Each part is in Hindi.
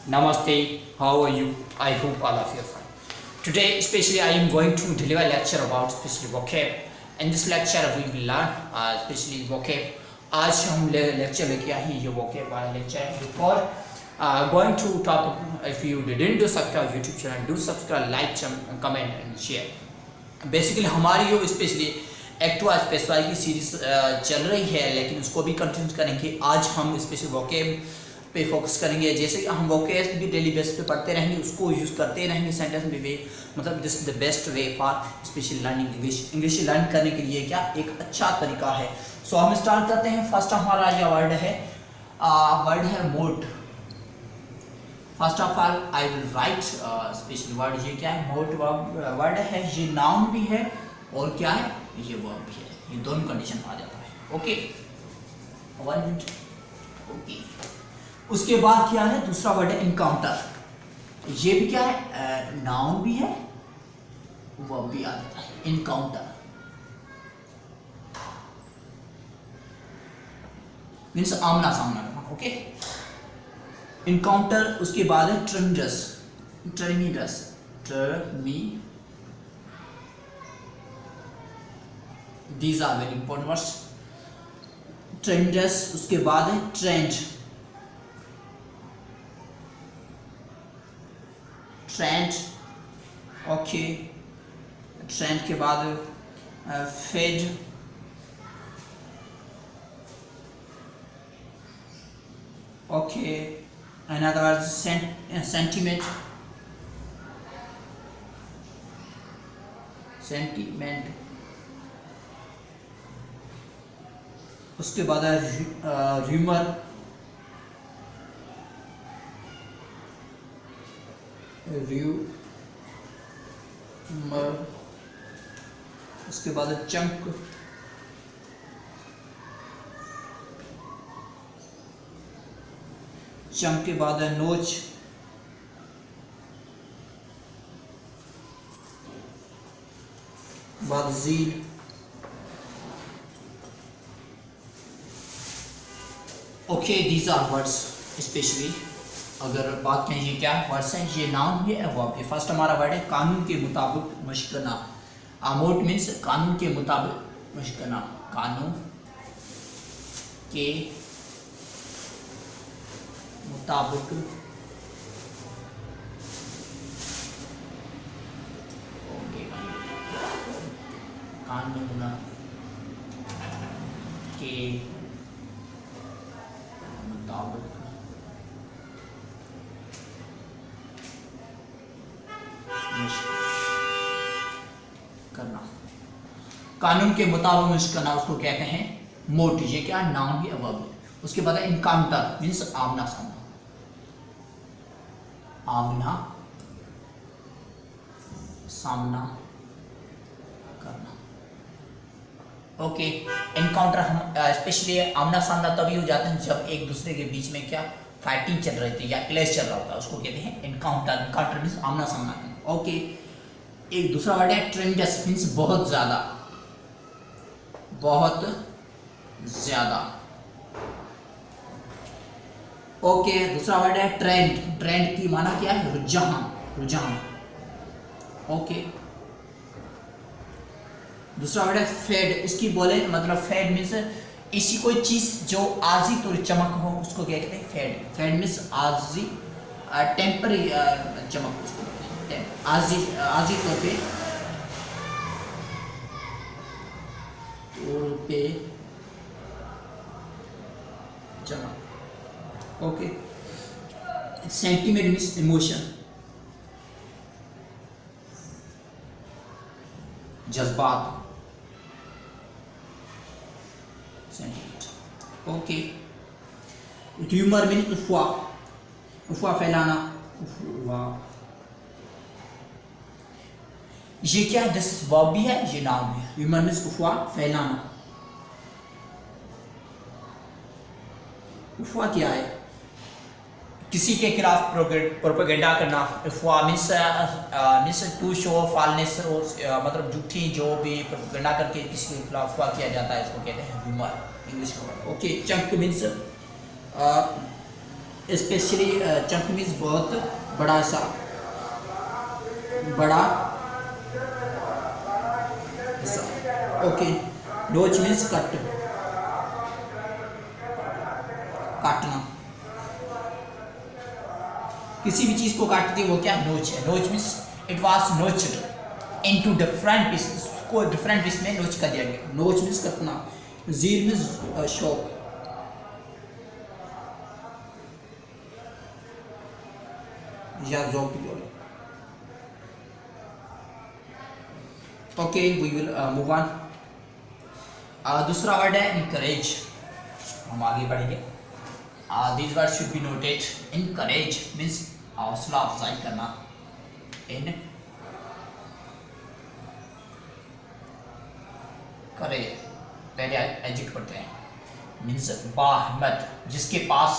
Namaste, how are you? I hope all of you are fine. Today, especially, I am going to deliver a lecture about especially vocab. In this lecture, we will learn especially vocab. आज हम लेक्चर लेके आए हैं ये vocab वाला लेक्चर है. Before going to topic, if you didn't do subscribe YouTube channel, do subscribe, like, comment and share. Basically हमारी जो स्पेशली एक्टिवा स्पेशल की सीरीज चल रही है, लेकिन उसको भी कंटिन्यू करेंगे. आज हम स्पेशली वोकेब पे फोकस करेंगे. जैसे कि हम वोकेब भी डेली बेस पे पढ़ते रहेंगे, उसको यूज़ करते रहेंगे सेंटेंस में भी. मतलब this is the best way for specially learning English learn करने के लिए क्या एक अच्छा तरीका है. सो हम स्टार्ट करते हैं. फर्स्ट हमारा यह वर्ड है मोट. First of all I will write special word. ये क्या है? मोट वर्ड है. ये नाउन भी है और क्या है? ये वर्ब भी है. ये दोनों कंडीशन आ जाता है. Okay, 1 minute. ओके, उसके बाद क्या है? दूसरा वर्ड है इनकाउंटर. ये भी क्या है? नाउन भी है, वर्ब भी आ जाता है. इनकाउंटर मीन्स आमना सामना करना. Okay, encounter. उसके बाद है ट्रेमिडस. These are very important words. Tremendous. उसके बाद है ट्रेंड. ओके, ट्रेंड के बाद फेड. Okay, another sentiment. उसके बाद है र्यूमर. उसके बाद है चंक. के बाद है नोच. बाद zeal. Okay, these are words. Specially अगर बात करें ये क्या वर्ड्स हैं, ये नाउन भी है, वर्ब भी. फर्स्ट हमारा वर्ड है कानून के मुताबिक मशक करना. मोट मीन्स कानून के मुताबिक मशक करना. कानून के मुताबिक कानून के मुताबिक करना. कानून के मुताबिक मशक करना उसको कहते हैं मोट. ये क्या? नाउन भी, वर्ब भी. उसके बाद इनकाउंटर मीन्स आमना सामना. सामना करना. ओके, इनकाउंटर हम स्पेशली आमना सामना तभी हो जाते हैं जब एक दूसरे के बीच में क्या फाइटिंग चल रही थी या क्लैश चल रहा होता है, उसको कहते हैं इनकाउंटर मीन्स आमना सामना करना. ओके, एक दूसरा वर्ड है ट्रेमेंडस मीन्स बहुत ज्यादा. ओके, दूसरा वर्ड है ट्रेंड की माना क्या है? रुझान. ओके, दूसरा वर्ड है फेड. इसकी बोले मतलब फेड मीन्स इसी कोई चीज जो आजी तौर चमक हो उसको क्या कहते हैं? फेड मीन्स आजी टेम्पररी चमक. उसको आजी तौर पे चमक. ओके, सेंटीमेंट मीन्स इमोशन, जज्बात. सेंटीमेंट. ओके, र्यूमर मीन्स अफवाह फैलाना. ये क्या है? दिस वर्ब भी है, ये नाउन भी है. र्यूमर मीन्स अफवाह फैलाना. अफवाह क्या है? किसी के खिलाफ प्रोपेगेंडा करना. अफवाह मीन्स टू शो फॉलनेस. मतलब झूठी जो भी प्रोपेगेंडा करके किसी के खिलाफ अफवाह किया जाता है, इसको कहते हैं र्यूमर. इंग्लिश का word. Okay, chunk means specially chunk means बहुत बड़ा सा, बड़ा सा। ओके, नोच मीन्स कट, काटना, किसी भी चीज को काटती है वो क्या नोच है। Notch means it was notched into different pieces, को डिफरेंट पीस में नोच कर दिया गया। नोच मीन्स कटना, जीर मीन्स शौक, या जॉब की जोड़ी। Okay, we will move on. दूसरा वर्ड है इनकरेज, हम आगे बढ़ेंगे। This word should be noted. Encourage means हौसला अफजाई करना। इन करे पहले एजिट करते हैं, मीन्स बाहिम्मत, जिसके पास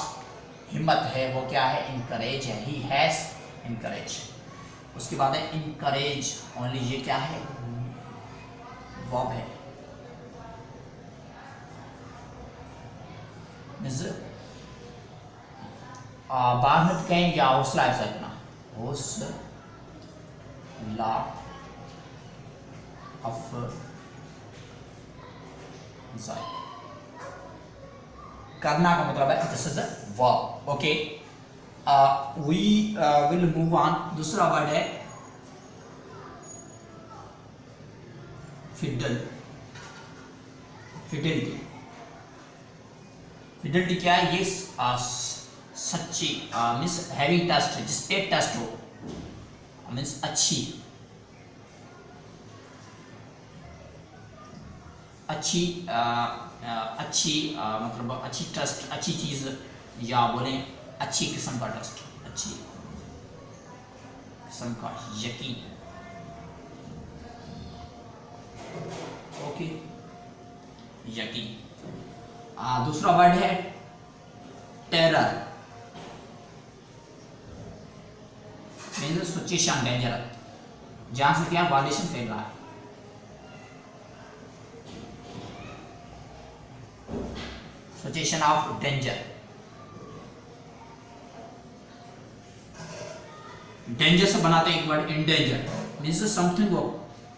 हिम्मत है वो क्या है, इनकरेज है, ही हैज इनकरेज। उसके बाद है इनकरेज ओनली, ये क्या है, वर्ब है, मीन्स बाहिम्मत कहें या हौसला अफजाई करना, हौसला अफजाई करना का मतलब है this is a verb. Okay, we will move on. दूसरा वर्ड है फिडल, फिडेलिटी। फिडेलिटी क्या है, ये सच्ची मीन्स हैविंग टेस्ट, जिसपे टेस्ट हो, मीन्स अच्छी, अच्छी अच्छी मतलब अच्छी ट्रस्ट, अच्छी चीज़, या बोले अच्छी किस्म का ट्रस्ट, अच्छी किस्म का यकीन। ओके, यकीन। दूसरा वर्ड है टेरर, मीन्स सिचुएशन डेंजर, जहां से क्या वायलेशन फैल रहा है। सिचुएशन ऑफ डेंजर, डेंजर से बनाते हैं एक word in danger, means something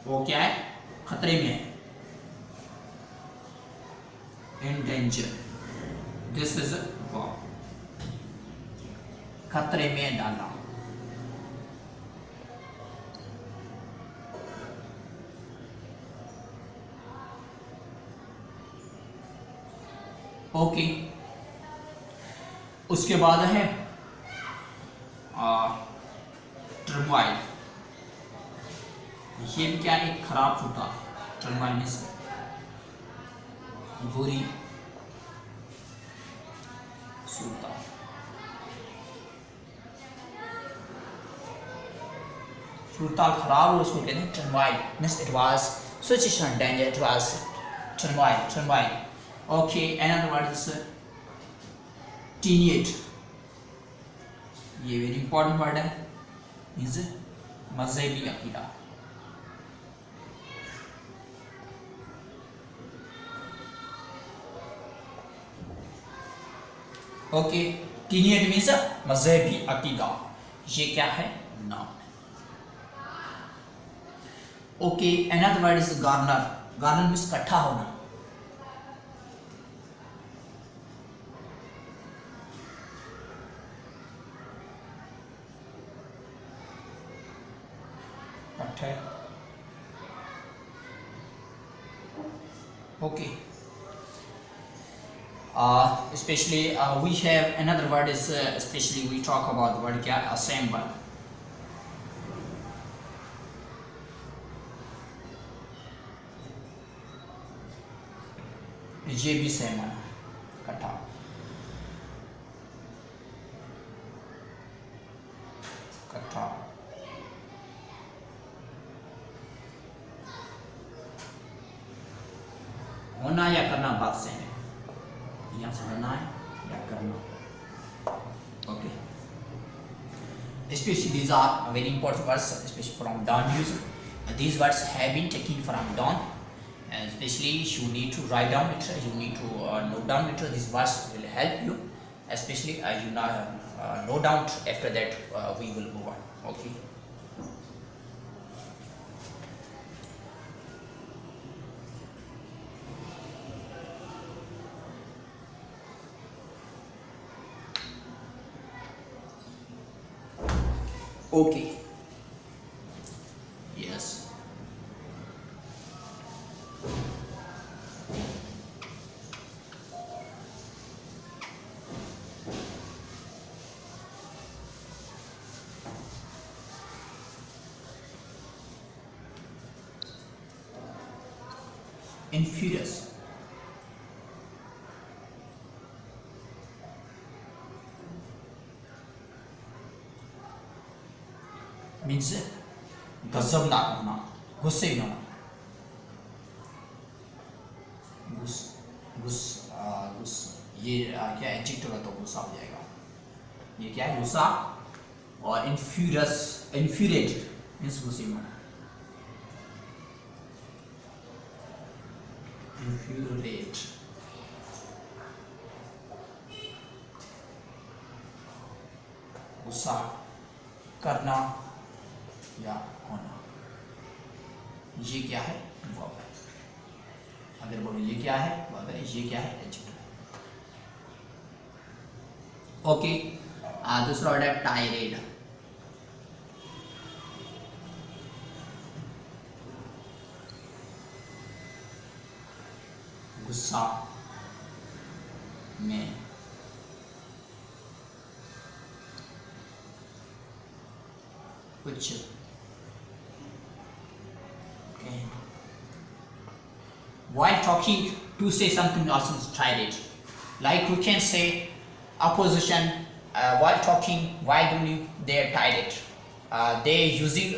वो क्या है, खतरे में है। इन डेंजर, दिस इज खतरे में डालना। ओके, उसके बाद है टर्मोइल, ये भी क्या एक खराब सूरता। टर्मोइल मीन्स बुरी सूरता। सूरता खराब हो उसको कहते हैं turmoil, means it was situation danger, it was turmoil, turmoil. Okay, another word is tenuate, ये वेरी इंपॉर्टेंट वर्ड है, मीन्स मजहबी अकीदा। ओके, टीनियट मीन्स मजहबी अकीदा, ये क्या है, noun. Okay, another word is Garner, Garner means इकट्ठा होना। Okay, especially we have another word is especially we talk about the word kya, assemble। ये भी सेम है, इकट्ठा, इकट्ठा। होना या करना बात से है, यहाँ से होना है या करना। Okay, especially these are very important words, especially from down use. These words have been taken from down, and especially you need to write down it, you need to note down it. These words will help you, especially as you no doubt. After that, we will move on. Okay. Okay. Yes. Infurious. Means गजबनाक होना, गुस्से में होना. ये क्या एडजेक्टिव है तो गुस्सा हो जाएगा. ये क्या है? गुस्सा. और इन्फ्यूरेटेड मीन्स गुस्से में होना. Infuriate. गुस्सा करना या होना. ये क्या है? वर्ब है. अगर बोलो ये क्या है? वर्ब है. ये क्या है? एडजेक्टिव. ओके. दूसरा वर्ड है टायरेड. गुस्सा में. कुछ while talking to say something also is tirade. Like we can say opposition while talking, why do you they are tirade? They using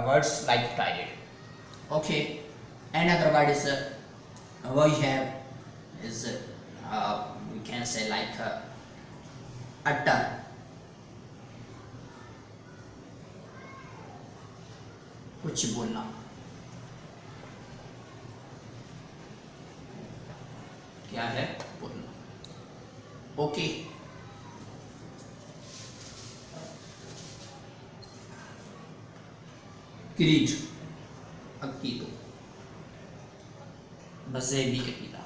words like tirade. Okay. Another word is we have is we can say like utter. कुछ बोलना. क्या है? बोलना. ओके. क्रीड. अकीदो. मज़हबी अकीदा.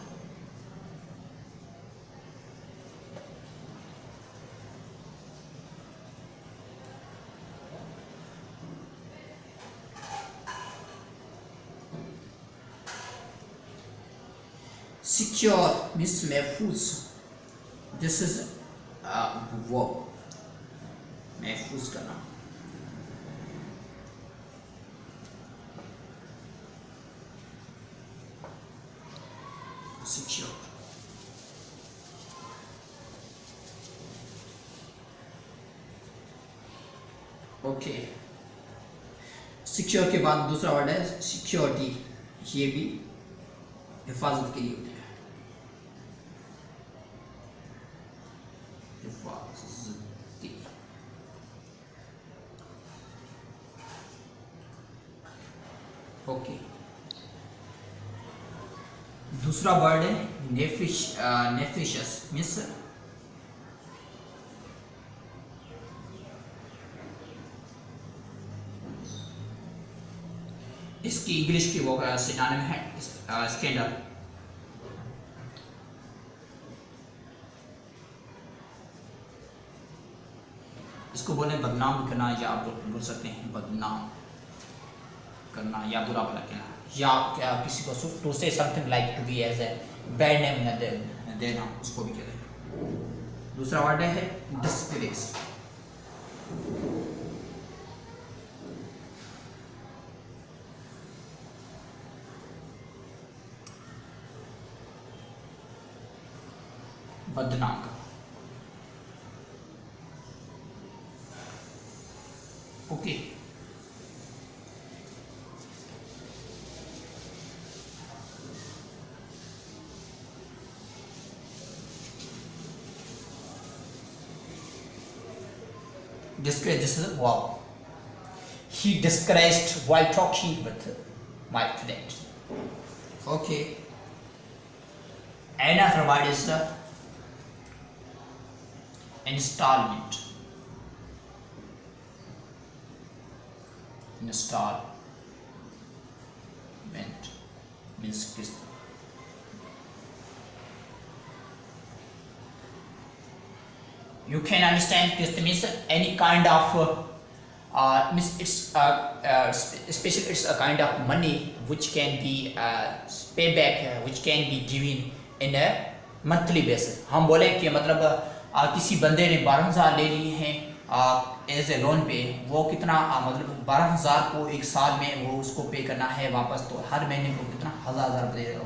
Secure means महफूज. This is verb. महफूज करना. Secure. ओके. सिक्योर के बाद दूसरा वर्ड है सिक्योरिटी. ये भी हिफाजत के लिए होता है. ओके. दूसरा वर्ड है नेफिशियस मीन्स इसकी इंग्लिश की वो सिनोनिम है स्कैंडल. इसको बोले बदनाम करना या आप बोल सकते हैं बदनाम करना या बुरा भला कहना या क्या किसी को to say something like to be as a bad name देना उसको भी कहते हैं. दूसरा वर्ड है डिस्ग्रेस. बदनाम का. Okay. Disgrace. This is wow. He disgraced while talking with my friend. Okay. Another word is the installment. Instalment means किस्त। You can understand किस्त means any kind of means it's especially it's a kind of money which can be payback which can be given in a monthly basis। हम बोले कि मतलब किसी बंदे ने 12,000 ले लिए हैं एज ए लोन पे, वो कितना मतलब 12,000 को एक साल में वो उसको पे करना है वापस, तो हर महीने को कितना 1,000 रुपये देगा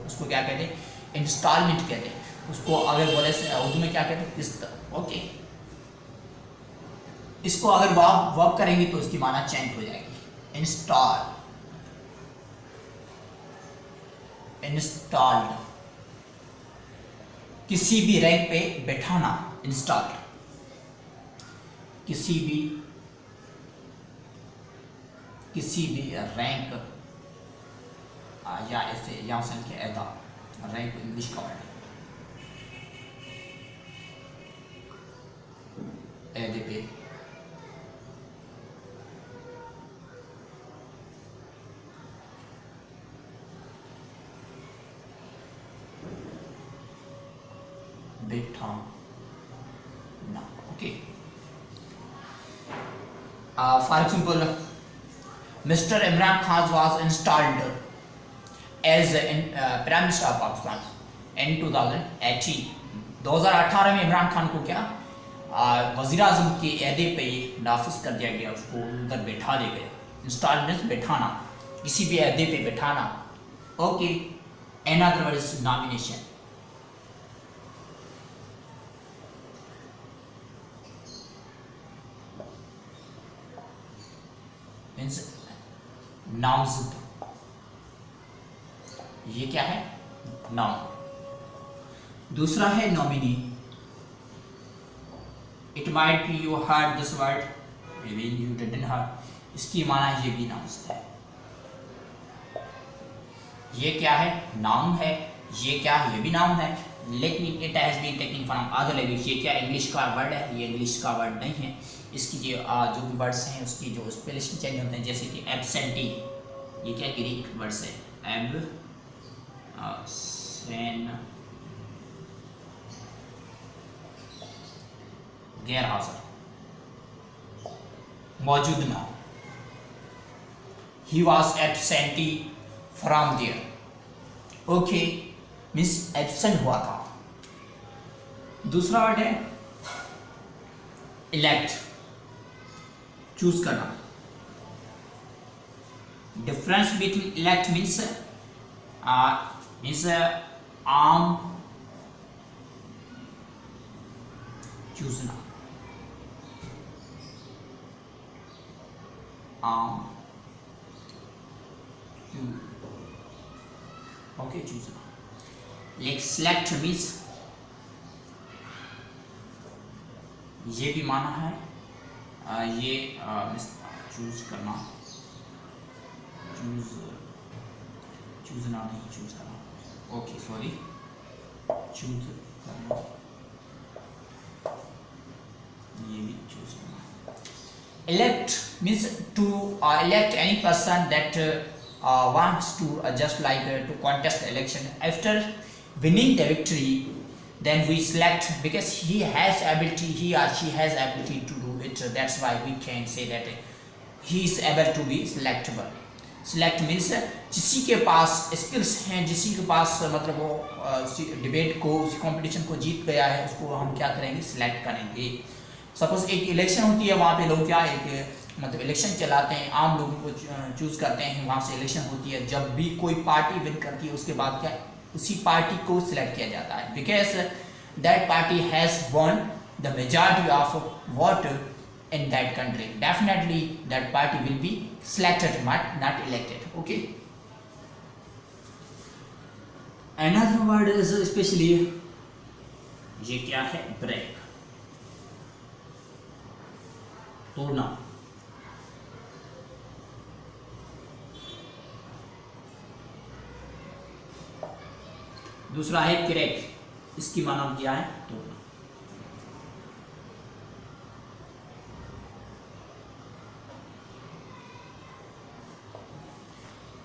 उसको क्या कहते हैं, इंस्टॉलमेंट कहते हैं उसको। अगर बोले उर्दू में क्या कहते हैं, किस्त। ओके, इसको अगर वर्ब करेंगे तो इसकी माना चेंज हो जाएगी, इंस्टॉल्ड, किसी भी रैंक पे बैठाना, इंस्टॉल्ड, किसी भी रैंक या ऐसे यहाँ संख्या ऐदा, रैंक इंग्लिश का वर्ड ऐदे पे बैठाना। Okay, for example, Mr. Imran Khan was installed as Prime Minister of Pakistan in 2018। 2018 में इमरान खान को क्या वज़ीर आज़म के अहदे पे नाफिज कर दिया गया, उसको उधर बैठा दिया गया। इंस्टॉलमेंट बैठाना, किसी भी अहदे पे बैठाना। Okay, another word is nomination। नामज़द, ये क्या है, नाम। दूसरा है nominee. It might be you heard this word, may be you didn't heard, इसकी माना ये भी नामज़द है। ये क्या है, नाम है। ये क्या है, ये भी नाम है, लेकिन it has been taken from other language. ये क्या इंग्लिश का वर्ड है, ये इंग्लिश का वर्ड नहीं है। इसकी जो भी वर्ड्स हैं उसकी जो स्पेलिंग चेंज होते हैं, जैसे कि एब्सेंटी, ये क्या ग्रीक वर्ड्स है, गैर हाजिर, मौजूद ना, he was absentee from there. Okay, means absent हुआ था। दूसरा वर्ड है इलेक्ट, चूज करना। डिफरेंस बिटवीन इलेक्ट मीन्स आम चूजना, आम ओके चूजना। लाइक सिलेक्ट मीन्स ये भी माना है, ये चूज करना, चूजना नहीं, चूज करना। ओके सॉरी, चूज करना, ये भी चूज करना। Elect means to elect any person that wants to just like to contest election. After winning the victory, then we select because he has ability, he or she has ability to do it. That's why we can say that he is able to be selectable. Select means जिसी के पास स्किल्स हैं, जिसी के पास मतलब वो डिबेट को, उस कंपटीशन को जीत गया है, उसको हम क्या करेंगे, सिलेक्ट करेंगे। सपोज एक इलेक्शन होती है, वहाँ पे लोग क्या एक मतलब इलेक्शन चलाते हैं, आम लोगों को चूज करते हैं, वहाँ से इलेक्शन होती है। जब भी कोई पार्टी विन करती है उसके बाद क्या उसी पार्टी को सिलेक्ट किया जाता है, because that party has won the majority of vote in that country. Definitely that party will be selected, not elected. Okay, another word is especially ये क्या है, break, तोड़ना। दूसरा है क्रैक, इसकी माना क्या है, तोड़ना।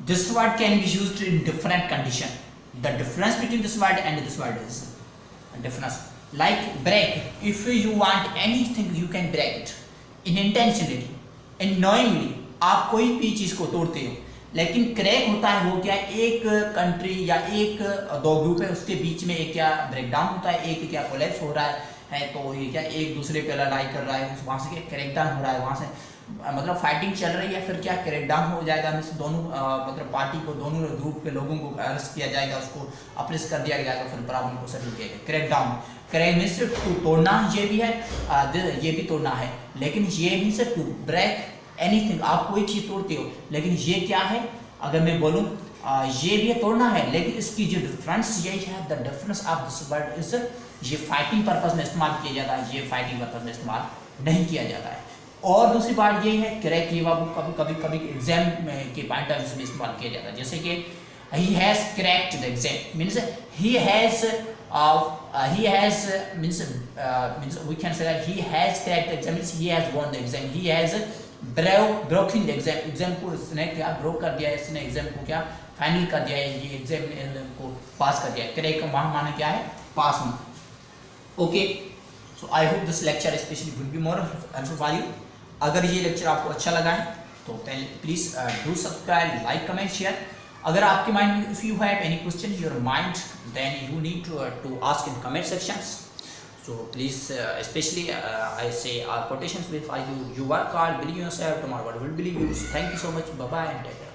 This word can be used in different condition. The difference between this word and this word is a difference. Like break, if you want anything you can break it unintentionally, unknowingly आप कोई भी चीज़ को तोड़ते हो, लेकिन क्रैक होता है वो क्या, एक कंट्री या एक दो ग्रुप है उसके बीच में एक क्या ब्रेक डाउन होता है, एक क्या कोलैप्स हो रहा है, तो ये क्या एक दूसरे पे लड़ाई कर रहा है, वहाँ से क्या क्रैक डाउन हो रहा है, वहाँ से मतलब फाइटिंग चल रही है, फिर क्या क्रैक डाउन हो जाएगा, मीन्स दोनों मतलब पार्टी को, दोनों ग्रुप के लोगों को अरेस्ट किया जाएगा, उसको अप्रेस कर दिया जाएगा, फिर प्रॉब्लम को सेटल किया जाएगा। Crack down, crack means to तोड़ना, ये भी है, ये भी तोड़ना है, लेकिन ये मीन्स टू ब्रेक एनीथिंग, आप कोई चीज़ तोड़ते हो, लेकिन ये क्या है, अगर मैं बोलूँ ये भी तोड़ना है, लेकिन इसकी जो डिफरेंस यही है, the difference of this word is, ये फाइटिंग पर्पज में इस्तेमाल किया जाता है, ये फाइटिंग पर्पज में इस्तेमाल नहीं किया जाता है। और दूसरी बात ये है क्रैक, ये कभी एग्जाम के पॉइंट ऑफ व्यू में इस्तेमाल किया जाता है, जैसे कि he has cracked the exam means he has means we can say that he has cracked the exam means he has won the exam, he has broken the exam, exam को इसने क्या ब्रोक कर दिया है, इसने एग्जाम को क्या फाइनल कर दिया है, ये एग्जाम को पास कर दिया है। क्रैक का माना क्या है, पास होना। Okay, so I hope this lecture specially will be more helpful for you. अगर ये लेक्चर आपको अच्छा लगा है तो please do subscribe, like, comment, share. अगर आपके माइंड में if you have any question in your mind then you need to ask in comment sections, so please especially I say our quotations will find you work hard, believe in yourself, tomorrow world will believe you. So thank you so much, bye bye and take care.